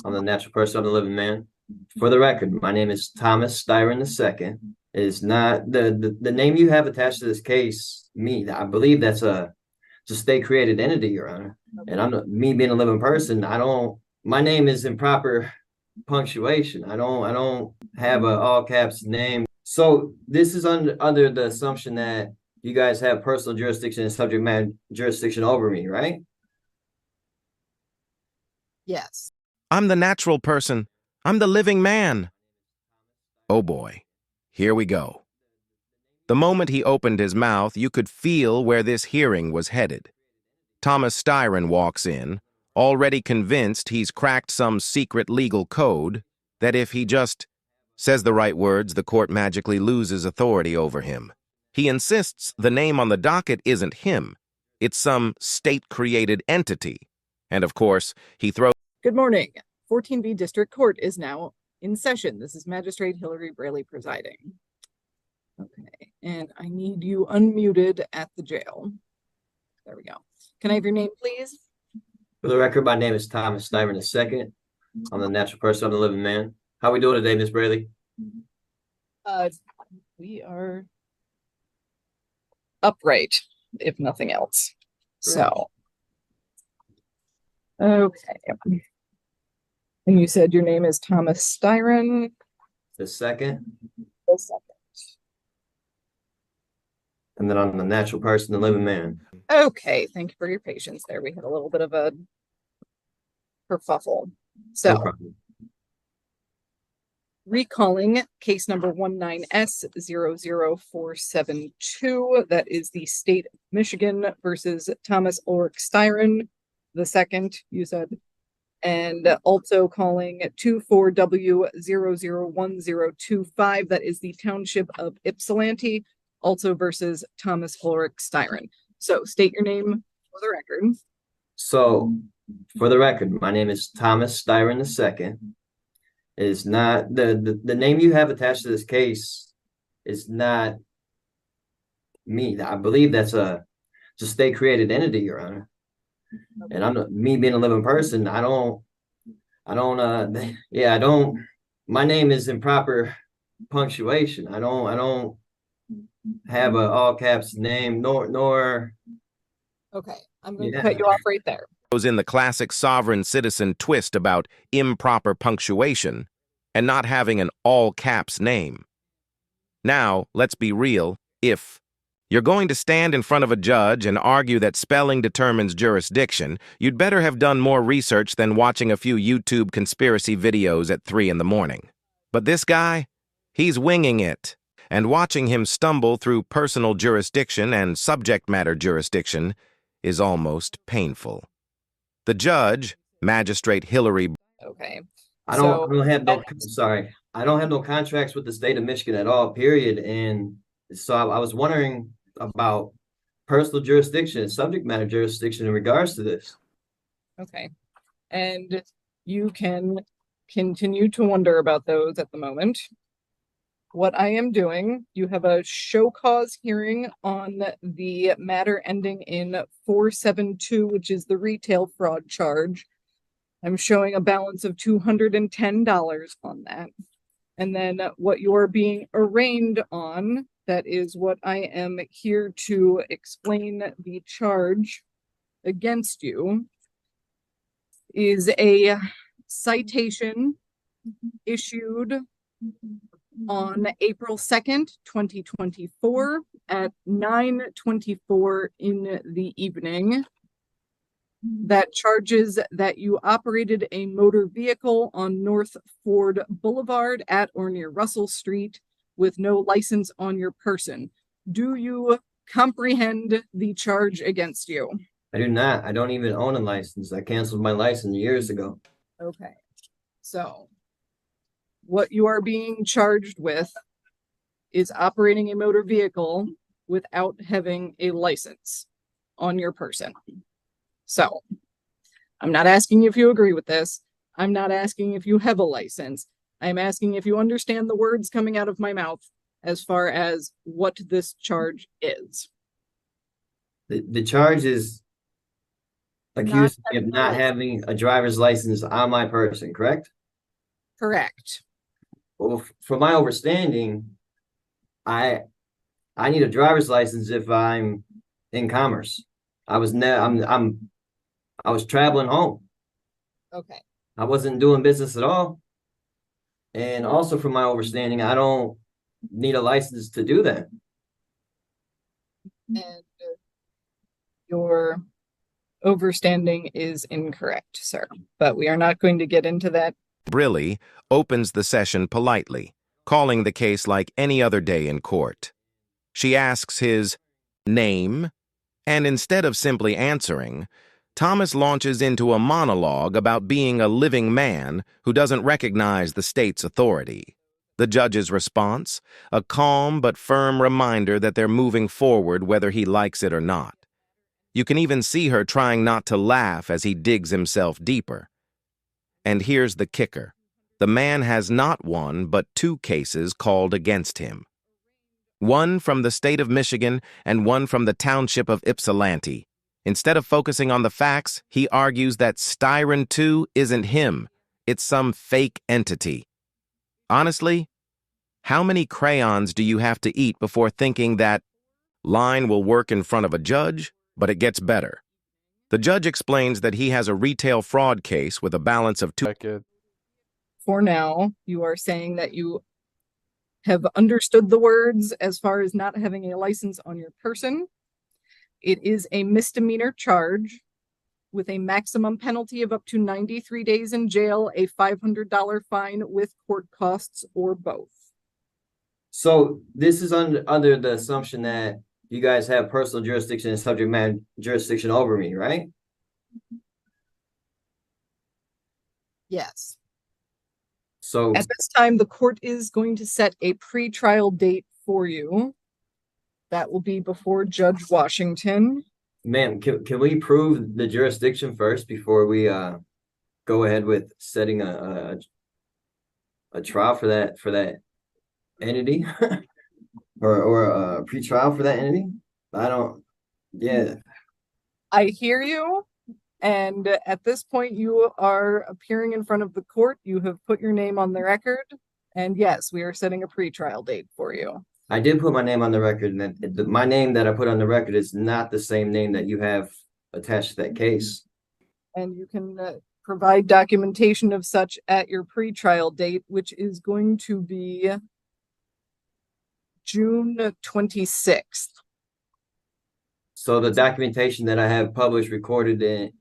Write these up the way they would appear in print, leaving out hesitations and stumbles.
I'm the natural person, I'm the living man. For the record, my name is Thomas Styron II. It is not the name you have attached to this case, me. I believe that's a state created entity, Your Honor. And I'm not, me being a living person, I don't my name is in proper punctuation. I don't have a all caps name. So this is under the assumption that you guys have personal jurisdiction and subject matter jurisdiction over me, right? Yes. I'm the natural person. I'm the living man. Oh boy, here we go. The moment he opened his mouth, you could feel where this hearing was headed. Thomas Styron walks in, already convinced he's cracked some secret legal code, that if he just says the right words, the court magically loses authority over him. He insists the name on the docket isn't him. It's some state-created entity. And of course, he throws... Good morning. 14B District Court is now in session. This is Magistrate Hillary Braley presiding. Okay, and I need you unmuted at the jail. There we go. Can I have your name, please? For the record, my name is Thomas Styron II. I'm the natural person, I'm the living man. How we doing today, Miss Braley? We are upright, if nothing else. Great. So, okay. And you said your name is Thomas Styron. The second. The second. And then I'm the natural person, the living man. Okay, thank you for your patience there. We had a little bit of a kerfuffle. No So, problem. recalling case number 19S00472, that is the state of Michigan versus Thomas Ulrich Styron, the second, you said, and also calling 24W001025, that is the township of Ypsilanti, also versus Thomas Ulrich Styron. So state your name for the record. So, for the record, my name is Thomas Styron II. It is not the name you have attached to this case is not me. I believe that's a state created entity, Your Honor. And I'm me being a living person. I don't. Yeah, I don't. My name is in proper punctuation. I don't have a all caps name nor. Okay, I'm going to cut you off right there. Goes in the classic sovereign citizen twist about improper punctuation and not having an all-caps name. Now, let's be real, if you're going to stand in front of a judge and argue that spelling determines jurisdiction, you'd better have done more research than watching a few YouTube conspiracy videos at 3 in the morning. But this guy, he's winging it, and watching him stumble through personal jurisdiction and subject matter jurisdiction is almost painful. The judge, Magistrate Hillary... Okay. I don't have no. Sorry, I don't have no contracts with the state of Michigan at all. Period. And so I was wondering about personal jurisdiction, subject matter jurisdiction in regards to this. Okay. And you can continue to wonder about those at the moment. What I am doing, you have a show cause hearing on the matter ending in 472, which is the retail fraud charge. I'm showing a balance of $210 on that. And then what you're being arraigned on, that is what I am here to explain the charge against you, is a citation issued on April 2nd, 2024 at 9:24 in the evening, that charges that you operated a motor vehicle on North Ford Boulevard at or near Russell Street with no license on your person. Do you comprehend the charge against you? I do not. I don't even own a license. I canceled my license years ago. Okay. So what you are being charged with is operating a motor vehicle without having a license on your person. So I'm not asking if you agree with this. I'm not asking if you have a license. I'm asking if you understand the words coming out of my mouth as far as what this charge is. The charge is accused me of having a not license. having a driver's license on my person, correct? Correct. Well, from my understanding, I I need a driver's license if I'm in commerce. I was traveling home. Okay. I wasn't doing business at all. And also from my understanding, I don't need a license to do that. And your overstanding is incorrect, sir. But we are not going to get into that. Briley opens the session politely, calling the case like any other day in court. She asks his name, and instead of simply answering, Thomas launches into a monologue about being a living man who doesn't recognize the state's authority. The judge's response, a calm but firm reminder that they're moving forward whether he likes it or not. You can even see her trying not to laugh as he digs himself deeper. And here's the kicker. The man has not one but two cases called against him. One from the state of Michigan and one from the township of Ypsilanti. Instead of focusing on the facts, he argues that Styron 2 isn't him. It's some fake entity. Honestly, how many crayons do you have to eat before thinking that line will work in front of a judge, but it gets better? The judge explains that he has a retail fraud case with a balance of two. For now, you are saying that you have understood the words as far as not having a license on your person. It is a misdemeanor charge with a maximum penalty of up to 93 days in jail, a $500 fine with court costs, or both. So this is under the assumption that you guys have personal jurisdiction and subject matter jurisdiction over me, right? Yes. So At this time, the court is going to set a pre-trial date for you. That will be before Judge Washington. ma'am, can we prove the jurisdiction first before we go ahead with setting a trial for that entity or a pre-trial for that entity? I don't. Yeah. I hear you. And at this point, you are appearing in front of the court. You have put your name on the record. And yes, we are setting a pre-trial date for you. I did put my name on the record, and my name that I put on the record is not the same name that you have attached to that case. And you can provide documentation of such at your pre-trial date, which is going to be June 26th. So the documentation that I have published, recorded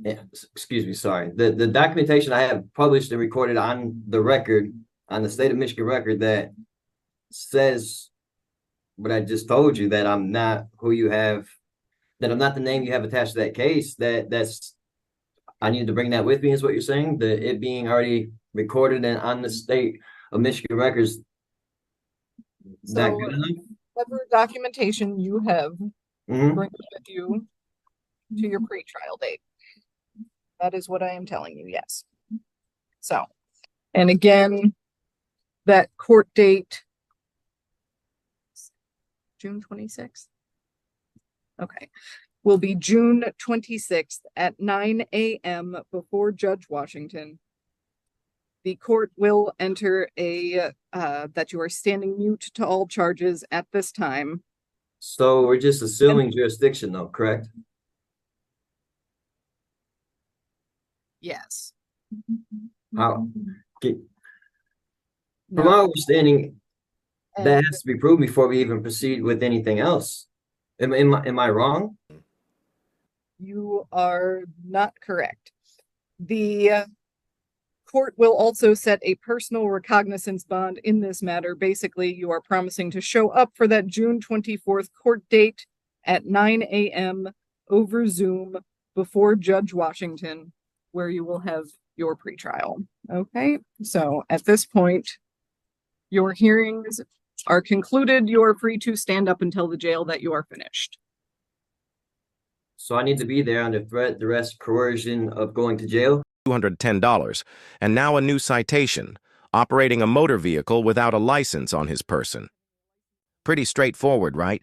excuse me, sorry. The documentation I have published and recorded on the record, on the state of Michigan record, that says what I just told you, that I'm not who you have, that I'm not the name you have attached to that case, that's I need to bring that with me, is what you're saying? It being already recorded and on the state of Michigan records, not So good enough? whatever documentation you have, Mhm. bring it with you to your pre-trial date. That is what I am telling you, yes. So, and again, that court date, June 26th? Okay, will be June 26th at 9 a.m. before Judge Washington. The court will enter that you are standing mute to all charges at this time. So we're just assuming jurisdiction, though, correct? Yes. How? From my No. understanding, that And has to be proved before we even proceed with anything else. Am I wrong? you are not correct. The court will also set a personal recognizance bond in this matter. Basically, you are promising to show up for that June 24th court date at 9 a.m. over Zoom before Judge Washington, where you will have your pretrial. Okay, so at this point, your hearings are concluded. You are free to stand up and tell the jail that you are finished. So I need to be there under threat, duress, coercion of going to jail? $210, and now a new citation, operating a motor vehicle without a license on his person. Pretty straightforward, right?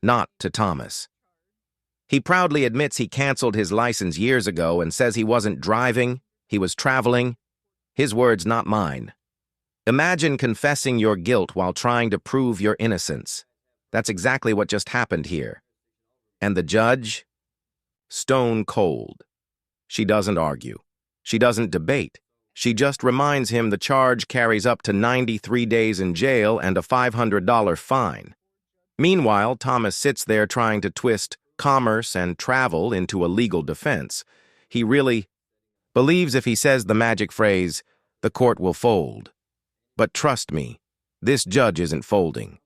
Not to Thomas. He proudly admits he canceled his license years ago and says he wasn't driving, he was traveling. His words, not mine. Imagine confessing your guilt while trying to prove your innocence. That's exactly what just happened here. And the judge? Stone cold. She doesn't argue. She doesn't debate. She just reminds him the charge carries up to 93 days in jail and a $500 fine. Meanwhile, Thomas sits there trying to twist commerce and travel into a legal defense. He really believes if he says the magic phrase, the court will fold. But trust me, this judge isn't folding.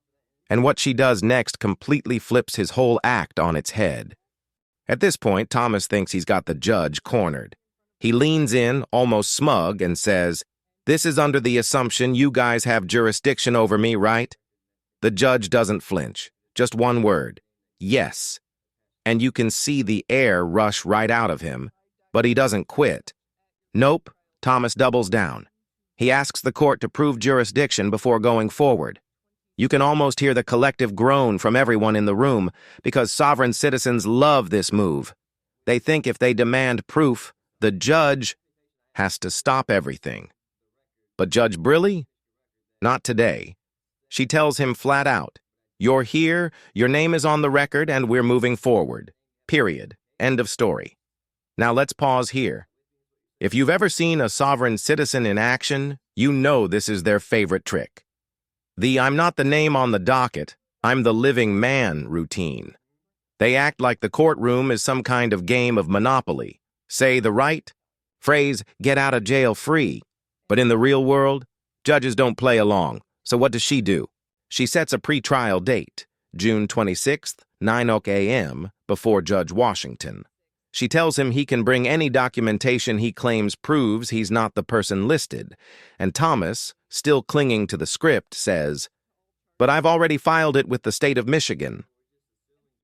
And what she does next completely flips his whole act on its head. At this point, Thomas thinks he's got the judge cornered. He leans in, almost smug, and says, "This is under the assumption you guys have jurisdiction over me, right?" The judge doesn't flinch. Just one word. Yes. And you can see the air rush right out of him, but he doesn't quit. Nope, Thomas doubles down. He asks the court to prove jurisdiction before going forward. You can almost hear the collective groan from everyone in the room because sovereign citizens love this move. They think if they demand proof, the judge has to stop everything. But Judge Briley? Not today. She tells him flat out, "You're here, your name is on the record, and we're moving forward. Period. End of story." Now let's pause here. If you've ever seen a sovereign citizen in action, you know this is their favorite trick. The "I'm not the name on the docket, I'm the living man" routine. They act like the courtroom is some kind of game of Monopoly. Say the right phrase, get out of jail free. But in the real world, judges don't play along. So what does she do? She sets a pre-trial date, June 26th, 9 a.m., before Judge Washington. She tells him he can bring any documentation he claims proves he's not the person listed, and Thomas, still clinging to the script, says, "But I've already filed it with the state of Michigan."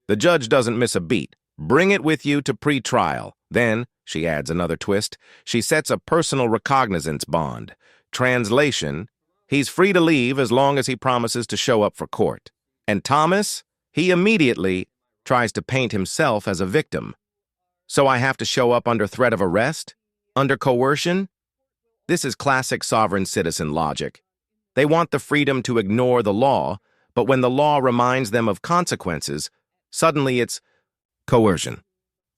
The judge doesn't miss a beat. "Bring it with you to pre-trial." Then, she adds another twist, she sets a personal recognizance bond. Translation, he's free to leave as long as he promises to show up for court. And Thomas, he immediately tries to paint himself as a victim. So I have to show up under threat of arrest? Under coercion? This is classic sovereign citizen logic. They want the freedom to ignore the law, but when the law reminds them of consequences, suddenly it's coercion.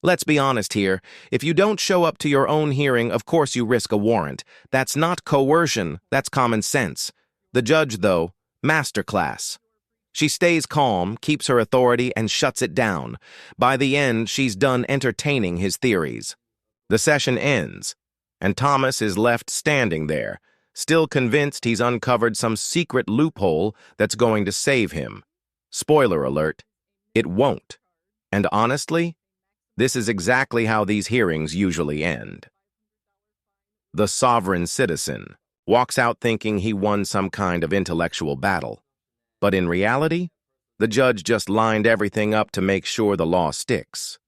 Let's be honest here. If you don't show up to your own hearing, of course you risk a warrant. That's not coercion, that's common sense. The judge, though, masterclass. She stays calm, keeps her authority, and shuts it down. By the end, she's done entertaining his theories. The session ends, and Thomas is left standing there, still convinced he's uncovered some secret loophole that's going to save him. Spoiler alert, it won't. And honestly, this is exactly how these hearings usually end. The sovereign citizen walks out thinking he won some kind of intellectual battle. But in reality, the judge just lined everything up to make sure the law sticks.